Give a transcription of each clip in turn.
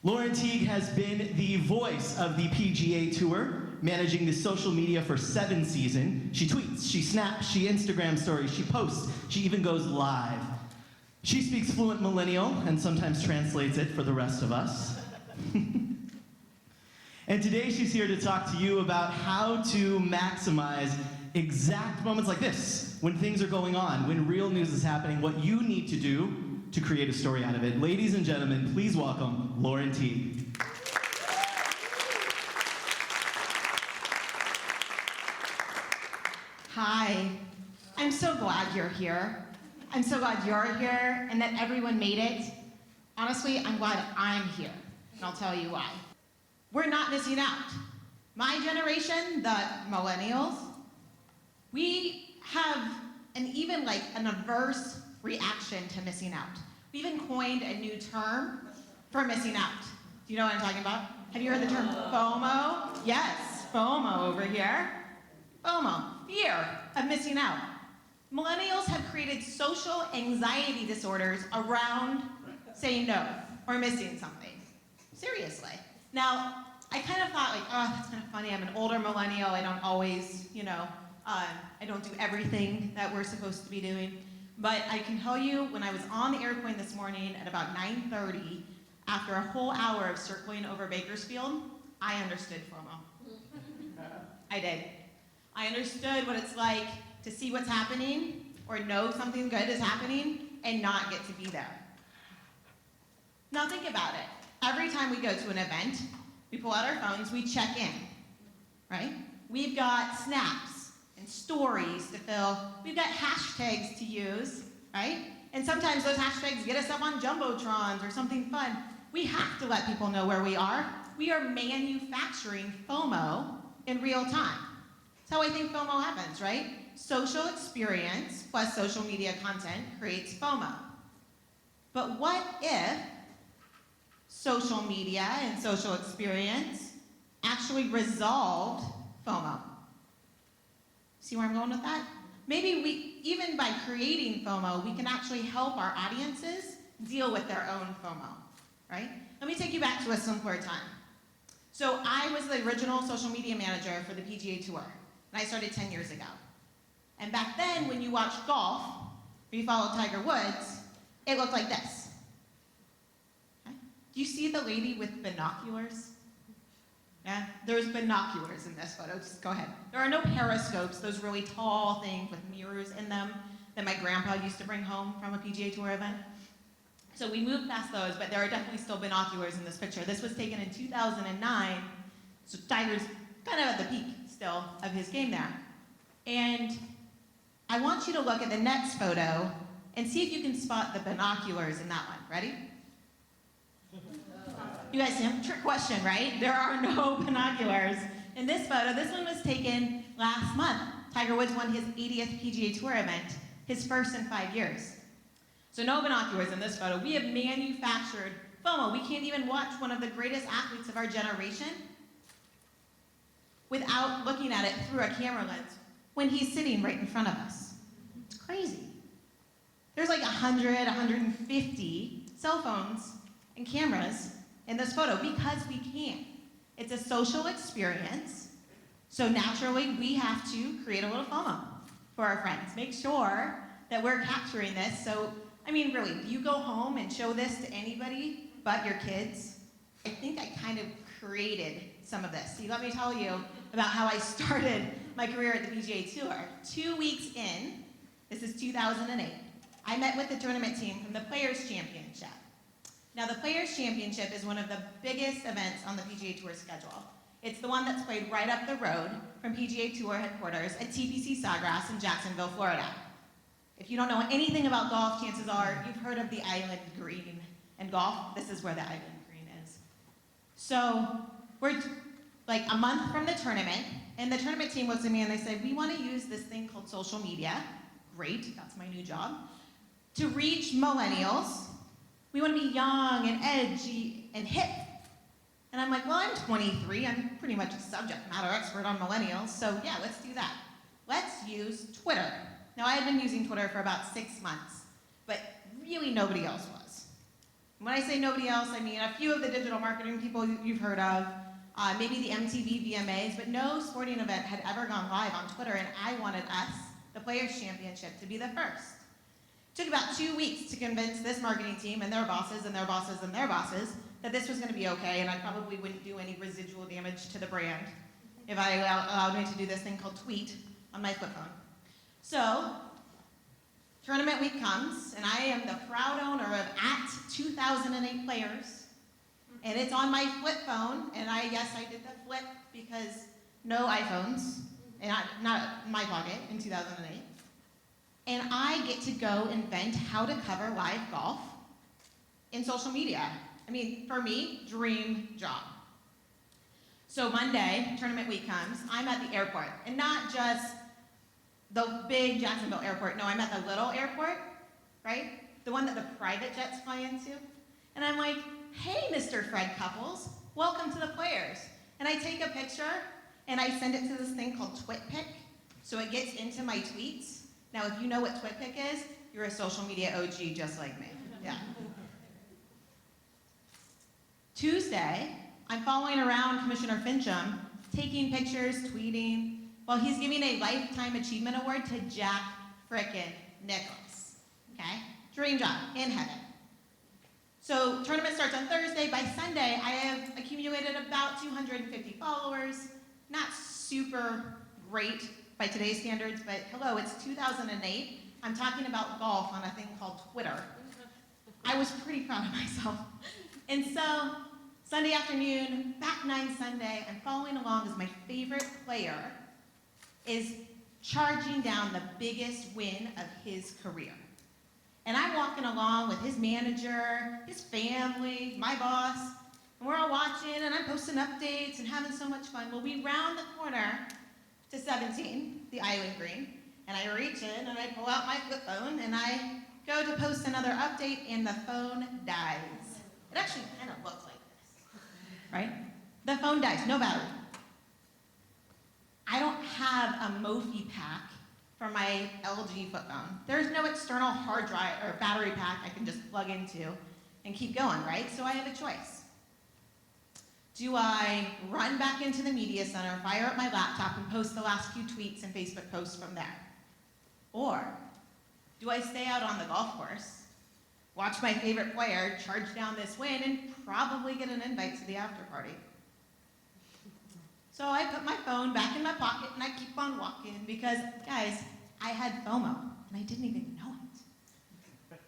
Lauren Teague has been the voice of the PGA Tour, managing the social media for 7 seasons. She tweets, she snaps, she Instagram stories, she posts, she even goes live. She speaks fluent millennial and sometimes translates it for the rest of us. And today she's here to talk to you about how to maximize exact moments like this, when things are going on, when real news is happening, what you need to do to create a story out of it. Ladies and gentlemen, please welcome Lauren Teague. Hi, I'm so glad you're here. I'm so glad you're here and that everyone made it. Honestly, I'm glad I'm here, and I'll tell you why. We're not missing out. My generation, the millennials, we have an averse reaction to missing out. We even coined a new term for missing out. Do you know what I'm talking about? Have you heard the term FOMO? Yes, FOMO over here. FOMO, fear of missing out. Millennials have created social anxiety disorders around saying no or missing something. Seriously. Now, I kind of thought that's kind of funny. I'm an older millennial. I don't always, I don't do everything that we're supposed to be doing. But I can tell you, when I was on the airplane this morning at about 9:30, after a whole hour of circling over Bakersfield, I understood FOMO. I did. I understood what it's like to see what's happening or know something good is happening and not get to be there. Now think about it. Every time we go to an event, we pull out our phones, we check in, right? We've got snaps and stories to fill. We've got hashtags to use, right? And sometimes those hashtags get us up on jumbotrons or something fun. We have to let people know where we are. We are manufacturing FOMO in real time. That's how I think FOMO happens, right? Social experience plus social media content creates FOMO. But what if social media and social experience actually resolved FOMO? See where I'm going with that? Maybe even by creating FOMO, we can actually help our audiences deal with their own FOMO, right? Let me take you back to a simpler time. So I was the original social media manager for the PGA Tour, and I started 10 years ago. And back then, when you watched golf, or you followed Tiger Woods, it looked like this. Okay? Do you see the lady with binoculars? Yeah, there's binoculars in this photo, just go ahead. There are no periscopes, those really tall things with mirrors in them that my grandpa used to bring home from a PGA Tour event. So we moved past those, but there are definitely still binoculars in this picture. This was taken in 2009, so Tiger's kind of at the peak still of his game there. And I want you to look at the next photo and see if you can spot the binoculars in that one. Ready? You guys see them? Trick question, right? There are no binoculars in this photo. This one was taken last month. Tiger Woods won his 80th PGA Tour event, his first in 5 years. So no binoculars in this photo. We have manufactured FOMO. We can't even watch one of the greatest athletes of our generation without looking at it through a camera lens when he's sitting right in front of us. It's crazy. There's like 100, 150 cell phones and cameras in this photo because we can. It's a social experience, so naturally we have to create a little FOMO for our friends. Make sure that we're capturing this. So, really, if you go home and show this to anybody but your kids, I think I kind of created some of this. See, let me tell you about how I started my career at the PGA Tour. 2 weeks in, this is 2008, I met with the tournament team from the Players' Championship. Now, the Players' Championship is one of the biggest events on the PGA Tour schedule. It's the one that's played right up the road from PGA Tour headquarters at TPC Sawgrass in Jacksonville, Florida. If you don't know anything about golf, chances are you've heard of the island green. And golf, this is where the island green is. So we're like a month from the tournament, and the tournament team looks at me and they say, we want to use this thing called social media. Great, that's my new job. To reach millennials. We want to be young and edgy and hip. And I'm like, well, I'm 23. I'm pretty much a subject matter expert on millennials. So yeah, let's do that. Let's use Twitter. Now, I had been using Twitter for about 6 months, but really nobody else was. When I say nobody else, I mean a few of the digital marketing people you've heard of, maybe the MTV VMAs, but no sporting event had ever gone live on Twitter, and I wanted us, the Players' Championship, to be the first. It took about 2 weeks to convince this marketing team and their bosses and their bosses and their bosses that this was going to be okay, and I probably wouldn't do any residual damage to the brand if I allowed me to do this thing called tweet on my flip phone. So, tournament week comes, and I am the proud owner of @2008 Players, and it's on my flip phone, and yes, I did the flip because no iPhones, and not in my pocket in 2008. And I get to go invent how to cover live golf in social media. I mean, for me, dream job. So Monday, tournament week comes, I'm at the airport, and not just the big Jacksonville airport, no, I'm at the little airport, right? The one that the private jets fly into. And I'm like, hey, Mr. Fred Couples, welcome to the Players. And I take a picture, and I send it to this thing called TwitPic, so it gets into my tweets. Now, if you know what TwitPic is, you're a social media OG just like me. Yeah. Tuesday, I'm following around Commissioner Fincham, taking pictures, tweeting, while he's giving a Lifetime Achievement Award to Jack frickin' Nichols. Okay? Dream job, in heaven. So, tournament starts on Thursday. By Sunday, I have accumulated about 250 followers. Not super great by today's standards, but hello, it's 2008. I'm talking about golf on a thing called Twitter. I was pretty proud of myself. And so, Sunday afternoon, back 9 Sunday, I'm following along as my favorite player is charging down the biggest win of his career. And I'm walking along with his manager, his family, my boss, and we're all watching, and I'm posting updates and having so much fun. Well, we round the corner to 17, the island green, and I reach in and I pull out my flip phone and I go to post another update and the phone dies. It actually kind of looks like this, right? The phone dies, no battery. I don't have a Mophie pack for my LG flip phone. There's no external hard drive or battery pack I can just plug into and keep going, right? So I have a choice. Do I run back into the media center, fire up my laptop, and post the last few tweets and Facebook posts from there? Or do I stay out on the golf course, watch my favorite player charge down this win, and probably get an invite to the after party? So I put my phone back in my pocket and I keep on walking because, guys, I had FOMO and I didn't even know it.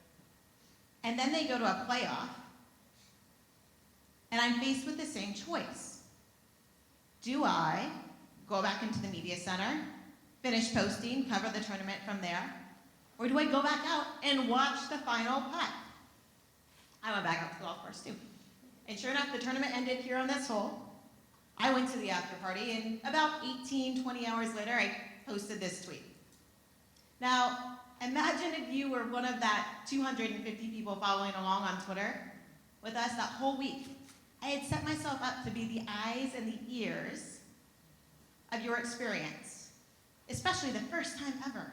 And then they go to a playoff, and I'm faced with the same choice. Do I go back into the media center, finish posting, cover the tournament from there, or do I go back out and watch the final putt? I went back out to the golf course too. And sure enough, the tournament ended here on this hole. I went to the after party, and about 18, 20 hours later, I posted this tweet. Now, imagine if you were one of that 250 people following along on Twitter with us that whole week. I had set myself up to be the eyes and the ears of your experience, especially the first time ever.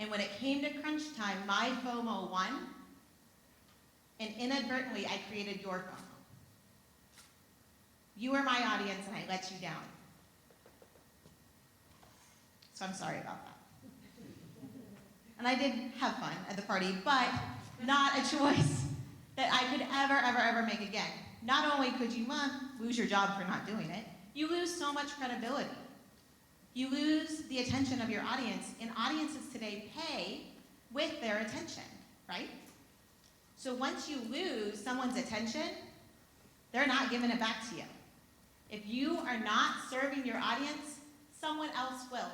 And when it came to crunch time, my FOMO won, and inadvertently, I created your FOMO. You were my audience, and I let you down. So I'm sorry about that. And I did have fun at the party, but not a choice that I could ever make again. Not only could you lose your job for not doing it, you lose so much credibility. You lose the attention of your audience, and audiences today pay with their attention, right? So once you lose someone's attention, they're not giving it back to you. If you are not serving your audience, someone else will.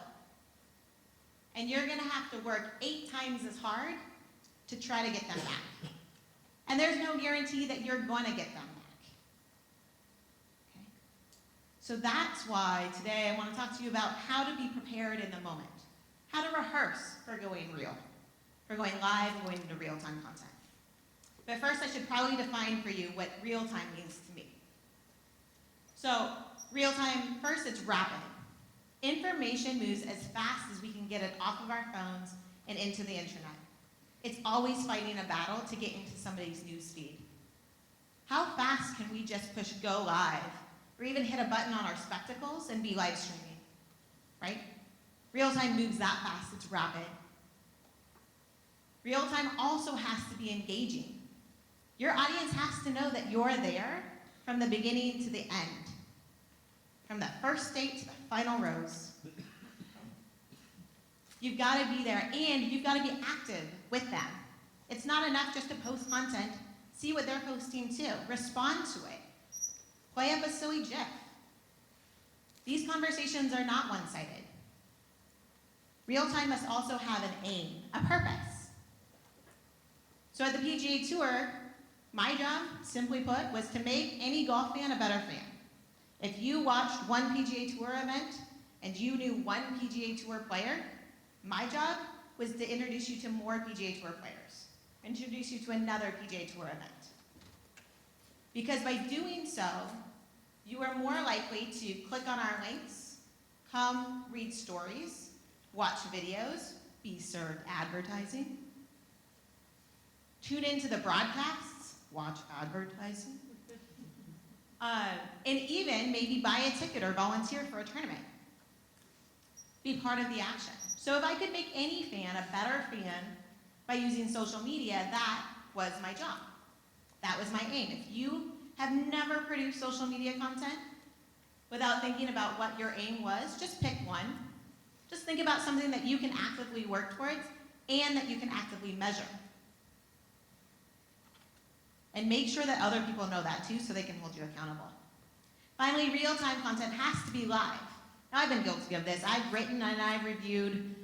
And you're gonna have to work 8 times as hard to try to get them back. And there's no guarantee that you're gonna get them back. Okay? So that's why today I wanna talk to you about how to be prepared in the moment. How to rehearse for going real, for going live and going into real-time content. But first, I should probably define for you what real-time means to me. So, real-time, first, it's rapid. Information moves as fast as we can get it off of our phones and into the internet. It's always fighting a battle to get into somebody's news feed. How fast can we just push go live or even hit a button on our spectacles and be live streaming, right? Real time moves that fast, it's rapid. Real time also has to be engaging. Your audience has to know that you're there from the beginning to the end, from the first date to the final rose. You've got to be there, and you've got to be active with them. It's not enough just to post content. See what they're posting too. Respond to it. Play up a silly GIF. These conversations are not one-sided. Real time must also have an aim, a purpose. So at the PGA Tour, my job, simply put, was to make any golf fan a better fan. If you watched one PGA Tour event and you knew one PGA Tour player, my job was to introduce you to more PGA Tour players, introduce you to another PGA Tour event. Because by doing so, you are more likely to click on our links, come read stories, watch videos, be served advertising, tune into the broadcasts, watch advertising, and even maybe buy a ticket or volunteer for a tournament. Be part of the action. So if I could make any fan a better fan by using social media, that was my job. That was my aim. If you have never produced social media content without thinking about what your aim was, just pick one. Just think about something that you can actively work towards and that you can actively measure. And make sure that other people know that too so they can hold you accountable. Finally, real-time content has to be live. Now, I've been guilty of this. I've written and I've reviewed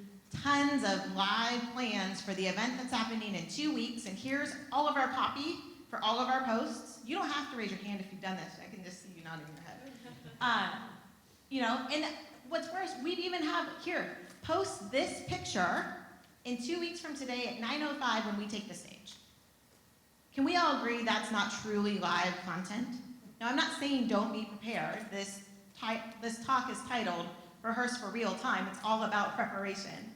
tons of live plans for the event that's happening in 2 weeks, and here's all of our copy for all of our posts. You don't have to raise your hand if you've done this. I can just see you nodding your head. And what's worse, we'd even have, here, post this picture in 2 weeks from today at 9:05 when we take the stage. Can we all agree that's not truly live content? Now, I'm not saying don't be prepared. This talk is titled Rehearse for Real Time. It's all about preparation.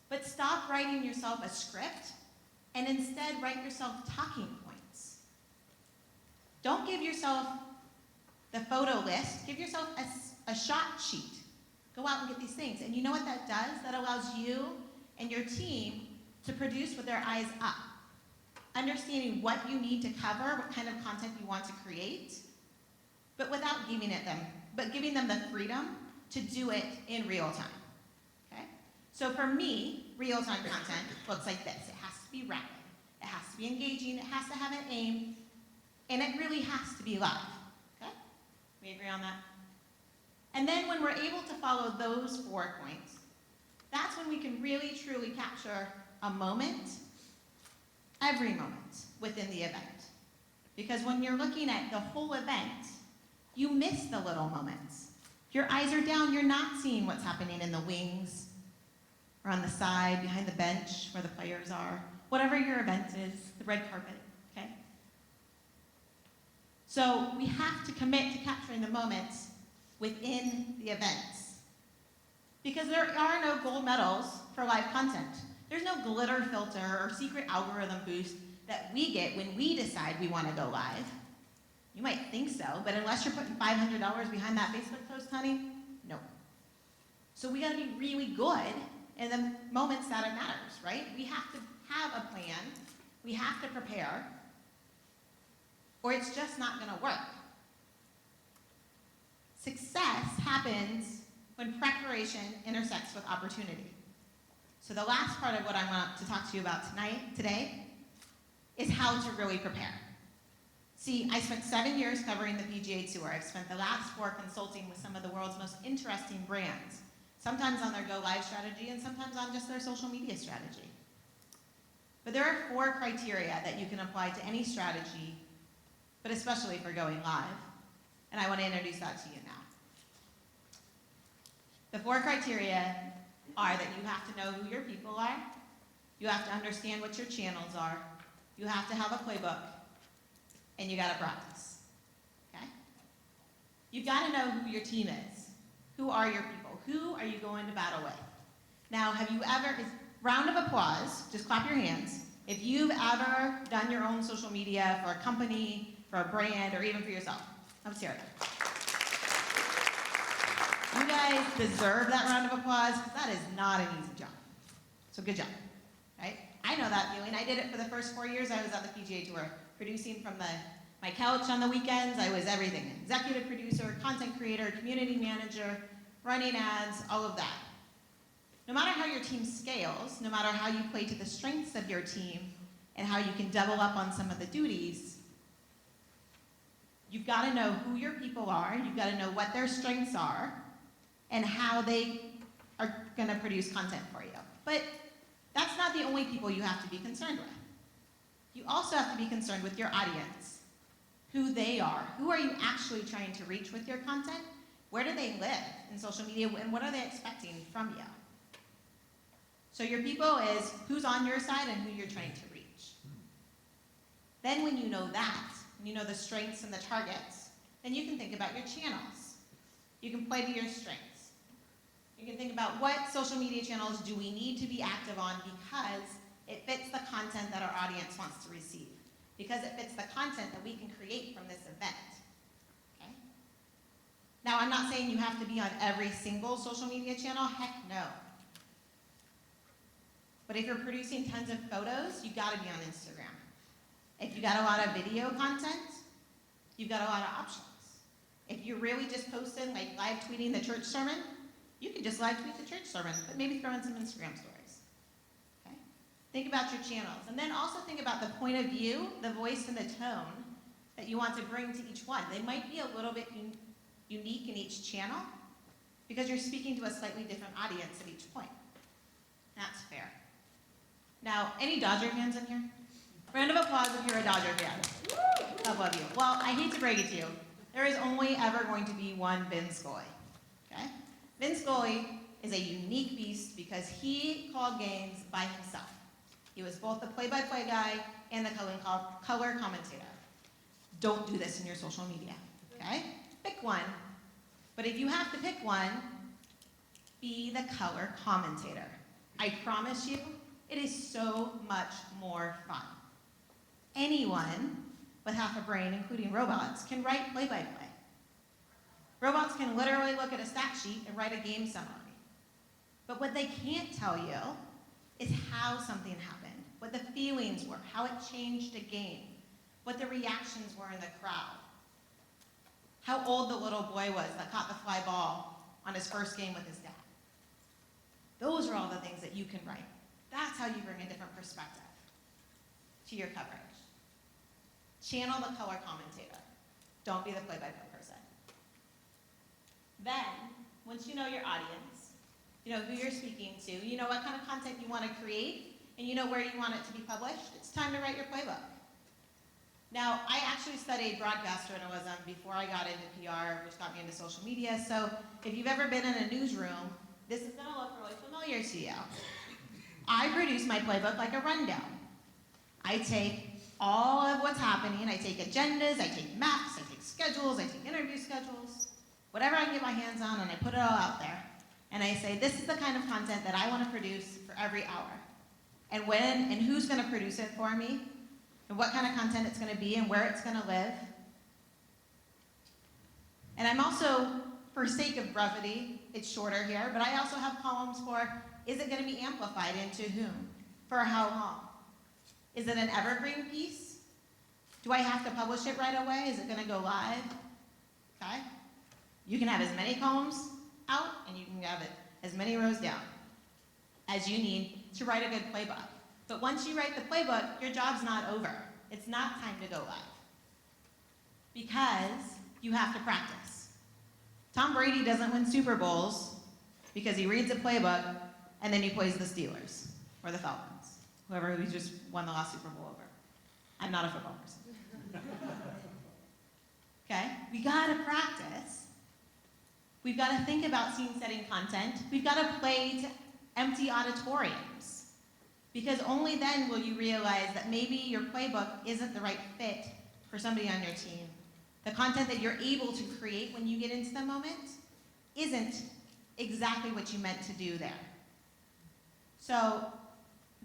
But stop writing yourself a script and instead write yourself talking points. Don't give yourself the photo list. Give yourself a shot sheet. Go out and get these things. And you know what that does? That allows you and your team to produce with their eyes up. Understanding what you need to cover, what kind of content you want to create, but without giving them the freedom to do it in real time. Okay? So for me, real-time content looks like this. It has to be rapid. It has to be engaging. It has to have an aim. And it really has to be live. Okay? We agree on that? And then when we're able to follow those 4 points, that's when we can really, truly capture a moment, every moment within the event. Because when you're looking at the whole event, you miss the little moments. Your eyes are down, you're not seeing what's happening in the wings, or on the side, behind the bench, where the players are, whatever your event is, the red carpet, okay? So we have to commit to capturing the moments within the events. Because there are no gold medals for live content. There's no glitter filter or secret algorithm boost that we get when we decide we want to go live. You might think so, but unless you're putting $500 behind that Facebook post, honey, no. So we got to be really good in the moments that it matters, right? We have to have a plan. We have to prepare, or it's just not going to work. Success happens when preparation intersects with opportunity. So the last part of what I want to talk to you about today, is how to really prepare. See, I spent 7 years covering the PGA Tour. I've spent the last 4 consulting with some of the world's most interesting brands, sometimes on their go live strategy and sometimes on just their social media strategy. But there are 4 criteria that you can apply to any strategy, but especially for going live. And I want to introduce that to you now. The 4 criteria are that you have to know who your people are, you have to understand what your channels are, you have to have a playbook, and you got to practice. Okay? You've got to know who your team is. Who are your people? Who are you going to battle with? Now, have you ever, round of applause, just clap your hands, if you've ever done your own social media for a company for a brand, or even for yourself. Let's hear it. You guys deserve that round of applause, because that is not an easy job. So good job, right? I know that feeling. I did it for the first 4 years I was on the PGA Tour, producing from my couch on the weekends. I was everything: executive producer, content creator, community manager, running ads, all of that. No matter how your team scales, no matter how you play to the strengths of your team and how you can double up on some of the duties, you've got to know who your people are, you've got to know what their strengths are, and how they are going to produce content for you. But that's not the only people you have to be concerned with. You also have to be concerned with your audience, who they are. Who are you actually trying to reach with your content? Where do they live in social media, and what are they expecting from you? So your people is who's on your side and who you're trying to reach. Then when you know that, when you know the strengths and the targets, then you can think about your channels. You can play to your strengths. You can think about what social media channels do we need to be active on because it fits the content that our audience wants to receive, because it fits the content that we can create from this event. Okay? Now, I'm not saying you have to be on every single social media channel. Heck no. But if you're producing tons of photos, you've got to be on Instagram. If you got a lot of video content, you've got a lot of options. If you're really just posting, like live tweeting the church sermon, you can just live tweet the church sermon, but maybe throw in some Instagram stories. Okay? Think about your channels. And then also think about the point of view, the voice, and the tone that you want to bring to each one. They might be a little bit unique in each channel because you're speaking to a slightly different audience at each point. That's fair. Now, any Dodger fans in here? Round of applause if you're a Dodger fan. I love you. Well, I hate to break it to you. There is only ever going to be one Vin Scully. Okay? Vin Scully is a unique beast because he called games by himself. He was both the play-by-play guy and the color commentator. Don't do this in your social media. Okay? Pick one. But if you have to pick one, be the color commentator. I promise you, it is so much more fun. Anyone with half a brain, including robots, can write play-by-play. Robots can literally look at a stat sheet and write a game summary. But what they can't tell you is how something happened, what the feelings were, how it changed a game, what the reactions were in the crowd, how old the little boy was that caught the fly ball on his first game with his dad. Those are all the things that you can write. That's how you bring a different perspective to your coverage. Channel the color commentator. Don't be the play-by-play person. Then, once you know your audience, you know who you're speaking to, you know what kind of content you want to create, and you know where you want it to be published, it's time to write your playbook. Now, I actually studied broadcast journalism before I got into PR, which got me into social media, so if you've ever been in a newsroom, this is going to look really familiar to you. I produce my playbook like a rundown. I take all of what's happening. I take agendas, I take maps, I take schedules, I take interview schedules, whatever I can get my hands on, and I put it all out there. And I say, this is the kind of content that I want to produce for every hour. And when and who's going to produce it for me, and what kind of content it's going to be, and where it's going to live. And I'm also, for sake of brevity, it's shorter here, but I also have columns for, is it going to be amplified into whom? For how long? Is it an evergreen piece? Do I have to publish it right away? Is it going to go live? Okay? You can have as many columns out, and you can have it as many rows down as you need to write a good playbook. But once you write the playbook, your job's not over. It's not time to go live. Because you have to practice. Tom Brady doesn't win Super Bowls because he reads a playbook and then he plays the Steelers or the Falcons. Whoever he just won the last Super Bowl over. I'm not a football person. Okay? We gotta practice. We've gotta think about scene-setting content. We've gotta play to empty auditoriums. Because only then will you realize that maybe your playbook isn't the right fit for somebody on your team. The content that you're able to create when you get into the moment isn't exactly what you meant to do there. So,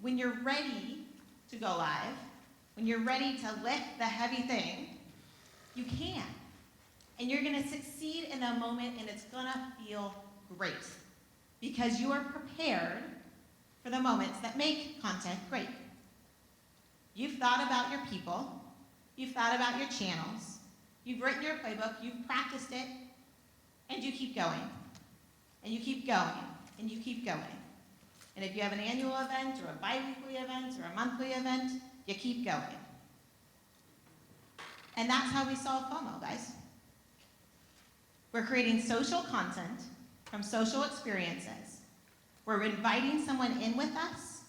when you're ready to go live, when you're ready to lift the heavy thing, You can. And you're gonna succeed in the moment, and it's gonna feel great. Because you are prepared for the moments that make content great. You've thought about your people, you've thought about your channels, you've written your playbook, you've practiced it, and you keep going. And you keep going, and you keep going. And if you have an annual event, or a bi-weekly event, or a monthly event, you keep going. And that's how we solve FOMO, guys. We're creating social content from social experiences. We're inviting someone in with us,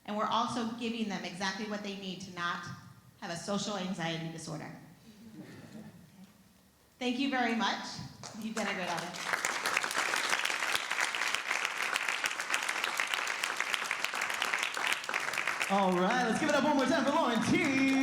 and we're also giving them exactly what they need to not have a social anxiety disorder. Thank you very much. You've done a good job. All right, let's give it up one more time for Lauren Teague.